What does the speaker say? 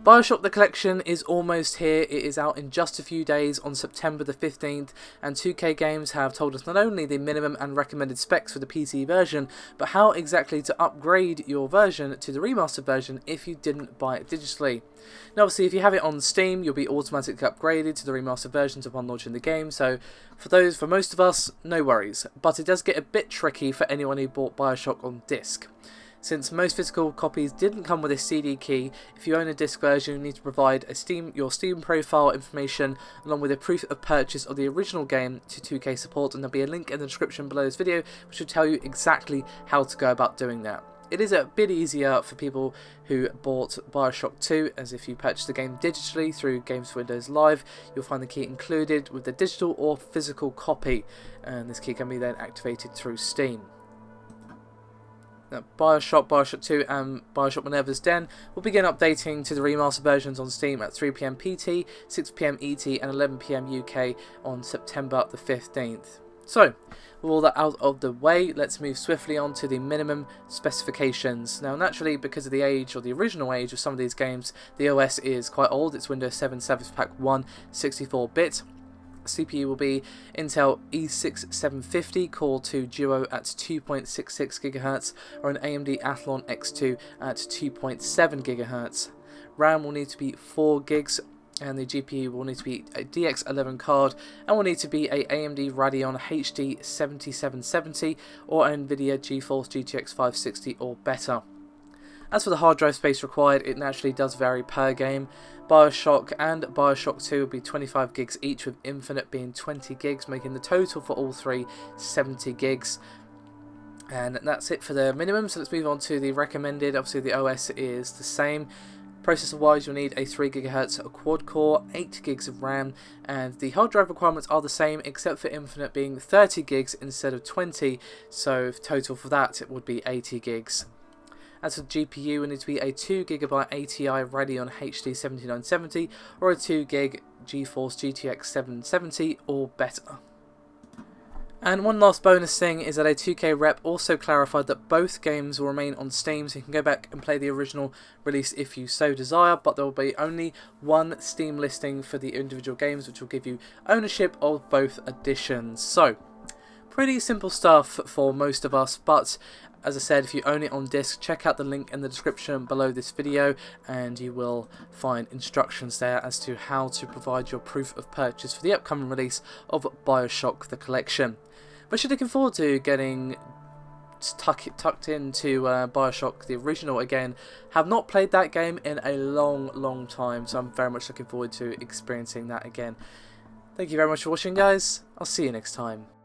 Bioshock The Collection is almost here. It is out in just a few days on September the 15th, and 2K Games have told us not only the minimum and recommended specs for the PC version, but how exactly to upgrade your version to the remastered version if you didn't buy it digitally. Now obviously if you have it on Steam, you'll be automatically upgraded to the remastered versions upon launching the game, so for most of us, no worries. But it does get a bit tricky for anyone who bought Bioshock on disc. Since most physical copies didn't come with a CD key, if you own a disc version you need to provide your Steam profile information along with a proof of purchase of the original game to 2K support, and there'll be a link in the description below this video which will tell you exactly how to go about doing that. It is a bit easier for people who bought Bioshock 2, as if you purchase the game digitally through Games for Windows Live, you'll find the key included with the digital or physical copy, and this key can be then activated through Steam. Now, Bioshock 2 and Bioshock Minerva's Den will begin updating to the remastered versions on Steam at 3 PM PT, 6 PM ET and 11 PM UK on September the 15th. So, with all that out of the way, let's move swiftly on to the minimum specifications. Now naturally, because of the age, or the original age of some of these games, the OS is quite old. It's Windows 7 Service Pack 1 64-bit. CPU will be Intel i6 750 Core 2 Duo at 2.66 GHz or an AMD Athlon X2 at 2.7 GHz. RAM will need to be 4 gigs and the GPU will need to be a DX11 card and will need to be a AMD Radeon HD 7770 or NVIDIA GeForce GTX 560 or better. As for the hard drive space required, it naturally does vary per game. Bioshock and Bioshock 2 will be 25 gigs each, with Infinite being 20 gigs, making the total for all three 70 gigs. And that's it for the minimum, so let's move on to the recommended. Obviously the OS is the same. Processor wise, you'll need a 3 GHz quad core, 8 gigs of RAM, and the hard drive requirements are the same except for Infinite being 30 gigs instead of 20, so total for that it would be 80 gigs. As for the GPU, it needs to be a 2GB ATI Radeon HD 7970 or a 2GB GeForce GTX 770 or better. And one last bonus thing is that a 2K rep also clarified that both games will remain on Steam, so you can go back and play the original release if you so desire, but there will be only one Steam listing for the individual games, which will give you ownership of both editions. So, pretty simple stuff for most of us, but as I said, if you own it on disc, check out the link in the description below this video and you will find instructions there as to how to provide your proof of purchase for the upcoming release of Bioshock The Collection. But you're looking forward to getting tucked into Bioshock the original again. Have not played that game in a long time, so I'm very much looking forward to experiencing that again. Thank you very much for watching, guys. I'll see you next time.